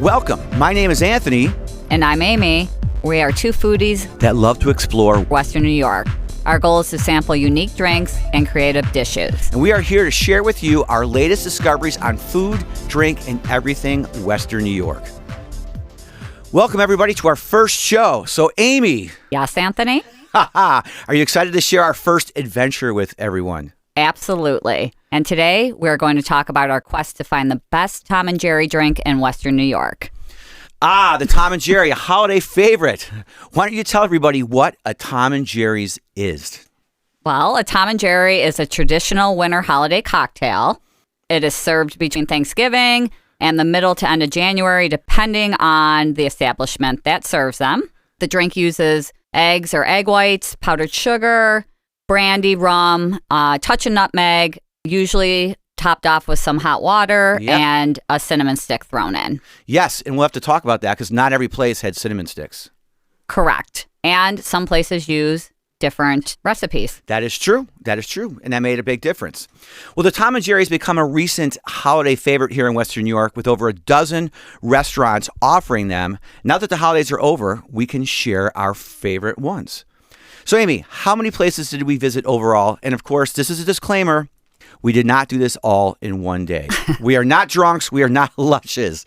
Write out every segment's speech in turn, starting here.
Welcome. My name is Anthony. And I'm Amy. We are two foodies That love to explore Western New York. Our goal is to sample unique drinks and creative dishes. And we are here to share with you our latest discoveries on food, drink, and everything Western New York. Welcome, everybody, to our first show. So, Amy. Yes, Anthony? Are you excited to share our first adventure with everyone? Absolutely. And today, we're going to talk about our quest to find the best Tom and Jerry drink in Western New York. The Tom and Jerry, a holiday favorite. Why don't you tell everybody what a Tom and Jerry's is? Well, a Tom and Jerry is a traditional winter holiday cocktail. It is served between Thanksgiving and the middle to end of January, depending on the establishment that serves them. The drink uses eggs or egg whites, powdered sugar, brandy, rum, touch of nutmeg, usually topped off with some hot water and a cinnamon stick thrown in. Yes, and we'll have to talk about that because not every place had cinnamon sticks. Correct. And some places use different recipes. That is true. And that made a big difference. Well, the Tom and Jerry's become a recent holiday favorite here in Western New York with over a dozen restaurants offering them. Now that the holidays are over, we can share our favorite ones. So, Amy, how many places did we visit overall? And of course, this is a disclaimer. We did not do this all in one day. We are not drunks. We are not lushes.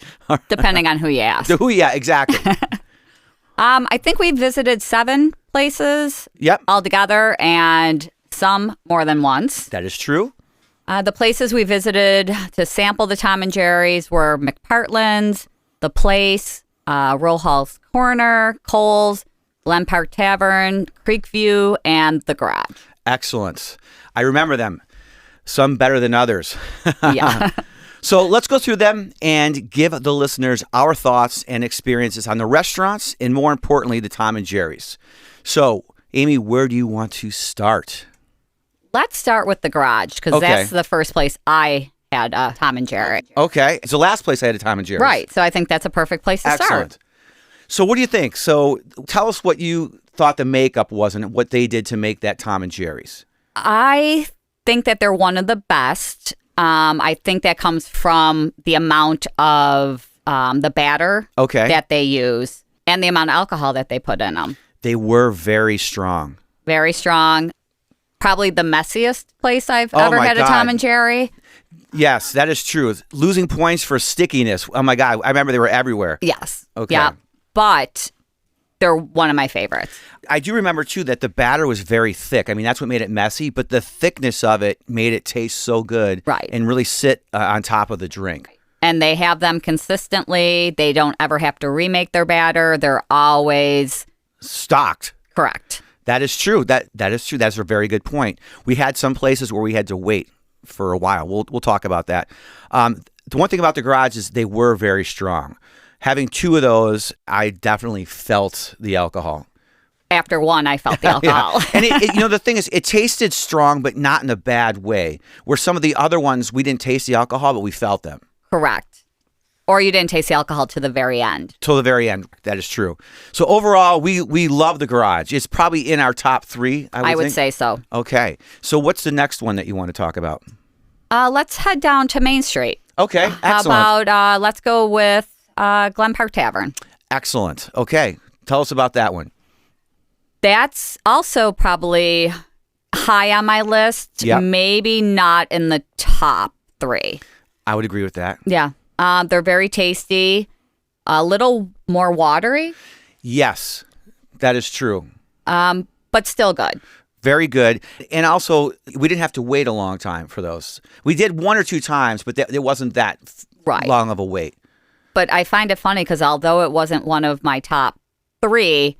Depending on who you ask. Yeah, exactly. I think we visited 7 places altogether, and some more than once. That is true. The places we visited to sample the Tom and Jerry's were McPartland's, The Place, Row Hall's Corner, Cole's, Glen Park Tavern, Creekview, and The Garage. Excellent. I remember them. Some better than others. Yeah. So let's go through them and give the listeners our thoughts and experiences on the restaurants and, more importantly, the Tom and Jerry's. So, Amy, where do you want to start? Let's start with The Garage because that's the first place I had a Tom and Jerry. Okay. It's the last place I had a Tom and Jerry's. Right. So I think that's a perfect place to start. So what do you think? So tell us what you thought the makeup was and what they did to make that Tom and Jerry's. I think that they're one of the best. I think that comes from the amount of the batter that they use and the amount of alcohol that they put in them. They were very strong. Very strong. Probably the messiest place I've ever had a Tom and Jerry. Yes, that is true. Losing points for stickiness. Oh, my God. I remember they were everywhere. Yes. Okay. Yeah. But they're one of my favorites. I do remember, too, that the batter was very thick. I mean, that's what made it messy, but the thickness of it made it taste so good and really sit on top of the drink. And they have them consistently. They don't ever have to remake their batter. They're always stocked. Correct. That is true. That is true. That's a very good point. We had some places where we had to wait for a while. We'll talk about that. The one thing about the Garage is they were very strong. Having 2 of those, I definitely felt the alcohol. After one, I felt the alcohol. And the thing is, it tasted strong, but not in a bad way. Where some of the other ones, we didn't taste the alcohol, but we felt them. Correct. Or you didn't taste the alcohol to the very end. Till the very end. That is true. So overall, we love the Garage. It's probably in our top 3, I would think. Say so. Okay. So what's the next one that you want to talk about? Let's head down to Main Street. Okay. Excellent. How about let's go with Glen Park Tavern. Excellent. Okay. Tell us about that one. That's also probably high on my list. Yep. Maybe not in the top 3. I would agree with that. Yeah. They're very tasty. A little more watery. Yes, that is true. But still good. Very good. And also, we didn't have to wait a long time for those. We did 1 or 2 times, but it wasn't that long of a wait. But I find it funny because although it wasn't one of my top 3,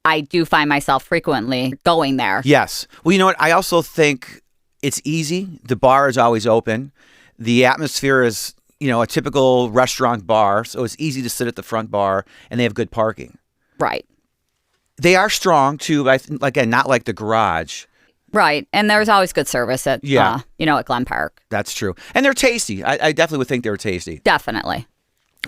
I do find myself frequently going there. Yes. Well, you know what? I also think it's easy. The bar is always open. The atmosphere is, a typical restaurant bar, so it's easy to sit at the front bar, and they have good parking. Right. They are strong, too, but again, not like the Garage. Right. And there's always good service at, at Glen Park. That's true. And they're tasty. I definitely would think they were tasty. Definitely.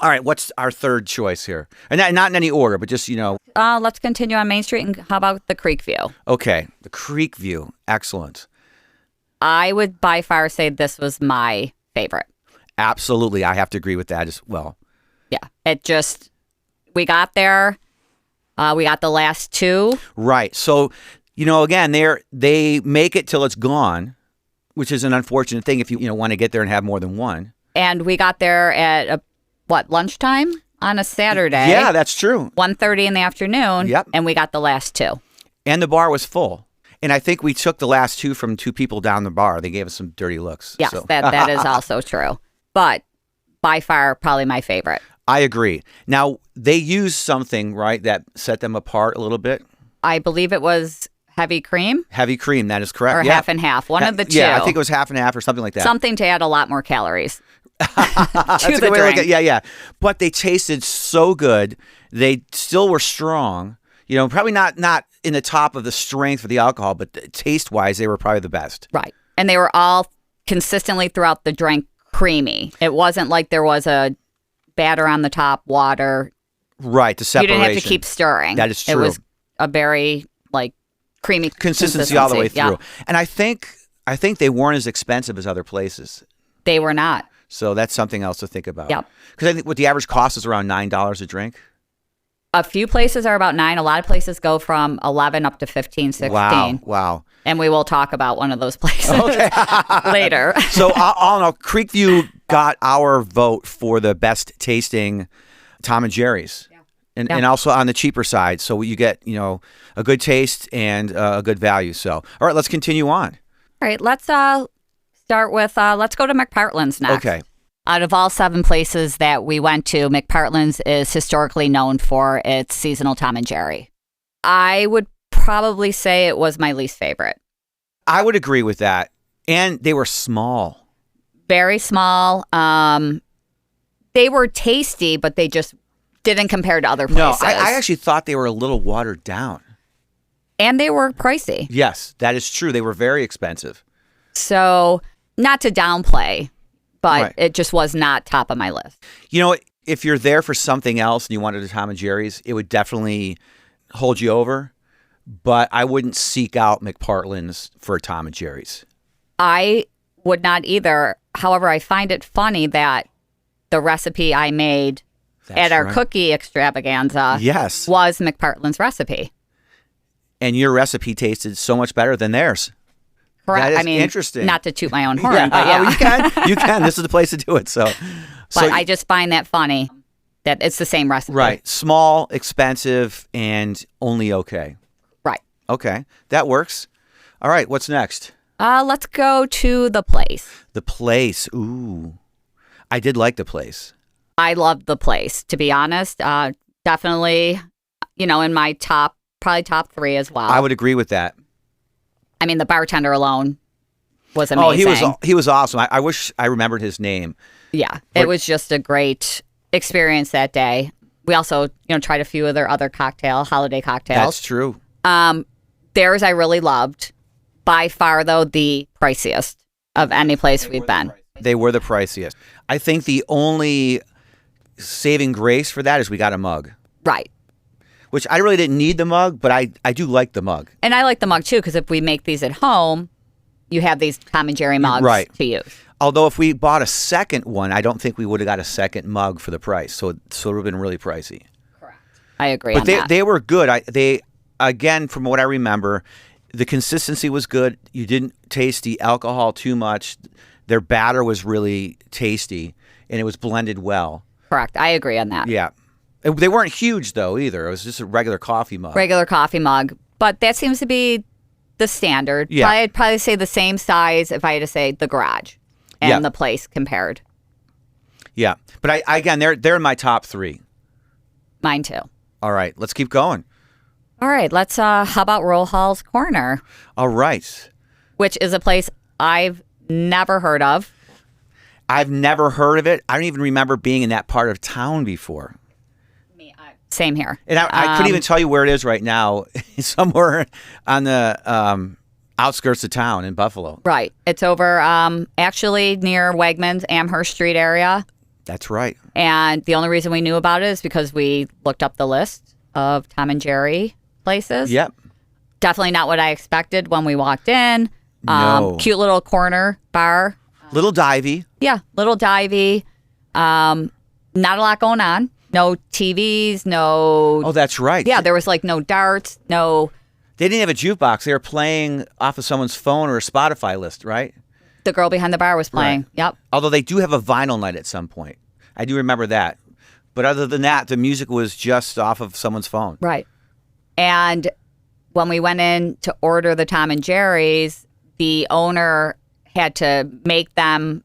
All right, what's our third choice here? And not in any order, but just, Let's continue on Main Street, and how about the Creekview? Okay, the Creekview. Excellent. I would by far say this was my favorite. Absolutely. I have to agree with that as well. Yeah. We got there. We got the last two. Right. So, again, they make it till it's gone, which is an unfortunate thing if you want to get there and have more than one. And we got there at lunchtime on a Saturday. Yeah, that's true. 1:30 in the afternoon. Yep. And we got the last two. And the bar was full. And I think we took the last two from two people down the bar. They gave us some dirty looks. Yes, so. that is also true. But by far, probably my favorite. I agree. Now, they used something, right, that set them apart a little bit. I believe it was heavy cream. Heavy cream, that is correct. Or half and half. One of the two. Yeah, I think it was half and half or something like that. Something to add a lot more calories. That's a good way to look at it. Yeah. But they tasted so good. They still were strong. Probably not in the top of the strength of the alcohol, but taste-wise, they were probably the best. Right. And they were all consistently throughout the drink creamy. It wasn't like there was a batter on the top, water. Right, the separation. You didn't have to keep stirring. That is true. It was a very creamy consistency all the way through. Yeah. And I think they weren't as expensive as other places. They were not. So that's something else to think about. Yep. Because I think what the average cost is around $9 a drink. A few places are about $9. A lot of places go from 11 up to 15, 16. Wow. And we will talk about one of those places later. So all in all, Creekview got our vote for the best tasting Tom and Jerry's. And also on the cheaper side. So you get, a good taste and a good value. So, all right, let's continue on. All right, let's start with, let's go to McPartland's next. Okay. Out of all 7 places that we went to, McPartland's is historically known for its seasonal Tom and Jerry. I would probably say it was my least favorite. I would agree with that. And they were small. Very small. They were tasty, but they just didn't compare to other places. No, I actually thought they were a little watered down. And they were pricey. Yes, that is true. They were very expensive. So, not to downplay, but Right. it just was not top of my list. If you're there for something else and you wanted a Tom and Jerry's, it would definitely hold you over. But I wouldn't seek out McPartland's for Tom and Jerry's. I would not either. However, I find it funny that the recipe I made at our cookie extravaganza was McPartland's recipe. And your recipe tasted so much better than theirs. Correct. That is interesting. Not to toot my own horn, but yeah. You can. This is the place to do it. But I just find that funny that it's the same recipe. Right. Small, expensive, and only okay. Right. Okay. That works. All right. What's next? Let's go to the place. The place. Ooh. I did like the place. I loved the place, to be honest. Definitely, in my probably top 3 as well. I would agree with that. I mean, the bartender alone was amazing. Oh, he was awesome. I wish I remembered his name. Yeah, it was just a great experience that day. We also, tried a few of their other holiday cocktails. That's true. Theirs I really loved. By far, though, the priciest of any place we've been. They were the priciest. I think the only saving grace for that is we got a mug. Right. Which I really didn't need the mug, but I do like the mug. And I like the mug, too, because if we make these at home, you have these Tom and Jerry mugs to use. Although if we bought a second one, I don't think we would have got a second mug for the price. So it would have been really pricey. Correct. I agree on that. But they were good. Again, from what I remember, the consistency was good. You didn't taste the alcohol too much. Their batter was really tasty, and it was blended well. Correct. I agree on that. Yeah. They weren't huge, though, either. It was just a regular coffee mug. Regular coffee mug. But that seems to be the standard. Yeah. I'd probably say the same size if I had to say the garage and the place compared. Yeah. But again, they're in my top 3. Mine, too. All right. Let's keep going. All right. Let's, how about Roll Hall's Corner? All right. Which is a place I've never heard of. I've never heard of it. I don't even remember being in that part of town before. Same here. And I couldn't even tell you where it is right now. It's somewhere on the outskirts of town in Buffalo. Right. It's over actually near Wegmans, Amherst Street area. That's right. And the only reason we knew about it is because we looked up the list of Tom and Jerry places. Yep. Definitely not what I expected when we walked in. No. Cute little corner bar. Little divey. Yeah, little divey. Not a lot going on. No TVs, no... Oh, that's right. Yeah, there was like no darts, no... They didn't have a jukebox. They were playing off of someone's phone or a Spotify list, right? The girl behind the bar was playing. Right. Yep. Although they do have a vinyl night at some point. I do remember that. But other than that, the music was just off of someone's phone. Right. And when we went in to order the Tom and Jerry's, the owner had to make them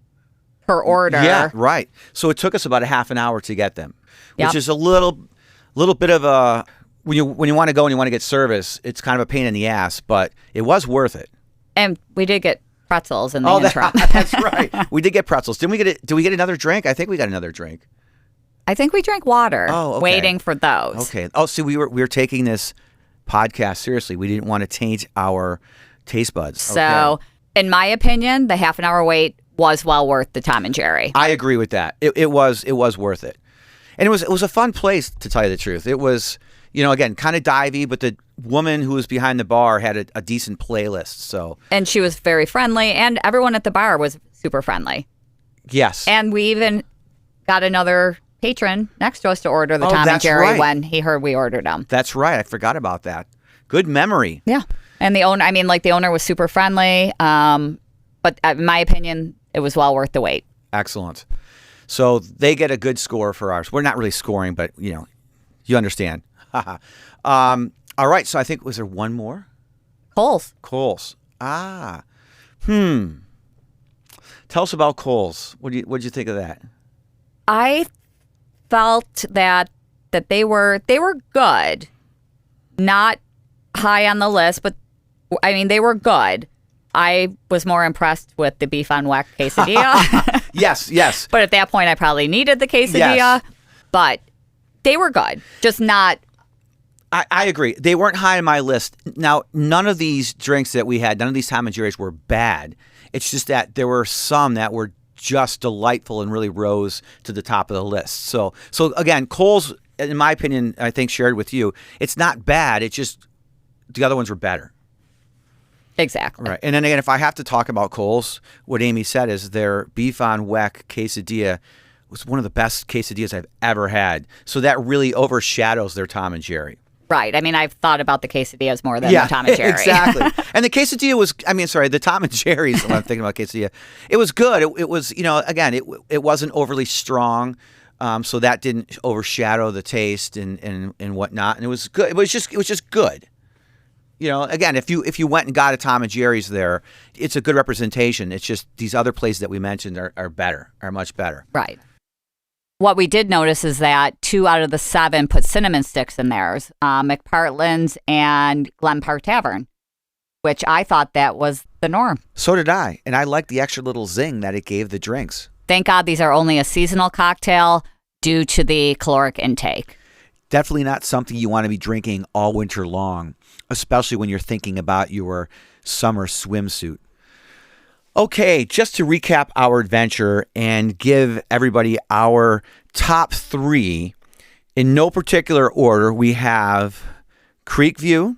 per order. Yeah, right. So it took us about a half an hour to get them, which Yep. is a little bit of a when you want to go and you want to get service, it's kind of a pain in the ass, but it was worth it. And we did get pretzels in the interim. That's right. We did get pretzels. Did we get another drink? I think we got another drink. I think we drank water. Oh, okay. Waiting for those. Okay. Oh, see, we were taking this podcast seriously. We didn't want to taint our taste buds. So, Okay. in my opinion, the half an hour wait was well worth the Tom and Jerry. I agree with that. It was worth it, and it was a fun place, to tell you the truth. It was, again, kind of divey, but the woman who was behind the bar had a decent playlist. So, And she was very friendly, and everyone at the bar was super friendly. yes, And we even got another patron next to us to order the Tom and that's Jerry right. when he heard we ordered them. that's right. I forgot about that. Good memory. Yeah. And the owner, the owner was super friendly. But in my opinion, it was well worth the wait. Excellent. So they get a good score for ours. We're not really scoring, but you understand. All right. So I think, was there one more? Kohl's. Ah. Tell us about Kohl's. What'd you think of that? I felt that they were good. Not high on the list, but they were good. I was more impressed with the beef on weck quesadilla. Yes. But at that point, I probably needed the quesadilla. Yes. But they were good. Just not... I agree. They weren't high on my list. Now, none of these drinks that we had, none of these Tom and Jerry's were bad. It's just that there were some that were just delightful and really rose to the top of the list. So again, Kohl's, in my opinion, I think shared with you, it's not bad. It's just the other ones were better. Exactly. Right. And then again, if I have to talk about Kohl's, what Amy said is their beef on weck quesadilla was one of the best quesadillas I've ever had. So that really overshadows their Tom and Jerry. Right. I've thought about the quesadillas more than the Tom and Jerry. Exactly. And the quesadilla was, the Tom and Jerry's, when I'm thinking about quesadilla, it was good. It was, again, it wasn't overly strong. So that didn't overshadow the taste and whatnot. And it was good. It was just good. Again, if you went and got a Tom and Jerry's there, it's a good representation. It's just these other places that we mentioned are better, are much better. Right. What we did notice is that 2 out of the 7 put cinnamon sticks in theirs, McPartland's and Glen Park Tavern, which I thought that was the norm. So did I. And I liked the extra little zing that it gave the drinks. Thank God these are only a seasonal cocktail due to the caloric intake. Definitely not something you want to be drinking all winter long, especially when you're thinking about your summer swimsuit. Okay, just to recap our adventure and give everybody our top 3, in no particular order, we have Creekview,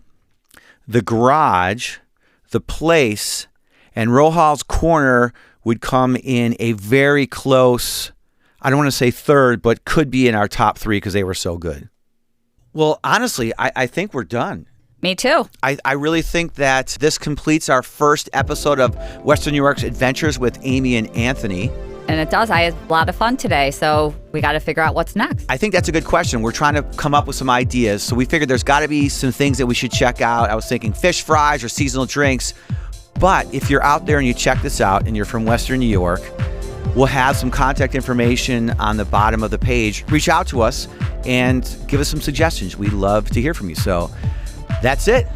The Garage, The Place, and Rohal's Corner would come in a very close, I don't want to say third, but could be in our top 3 because they were so good. Well, honestly, I think we're done. Me too. I really think that this completes our first episode of Western New York's Adventures with Amy and Anthony. And it does. I had a lot of fun today, so we got to figure out what's next. I think that's a good question. We're trying to come up with some ideas. So we figured there's got to be some things that we should check out. I was thinking fish fries or seasonal drinks. But if you're out there and you check this out and you're from Western New York, we'll have some contact information on the bottom of the page. Reach out to us and give us some suggestions. We'd love to hear from you. So that's it.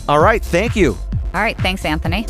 All right. Thank you. All right. Thanks, Anthony.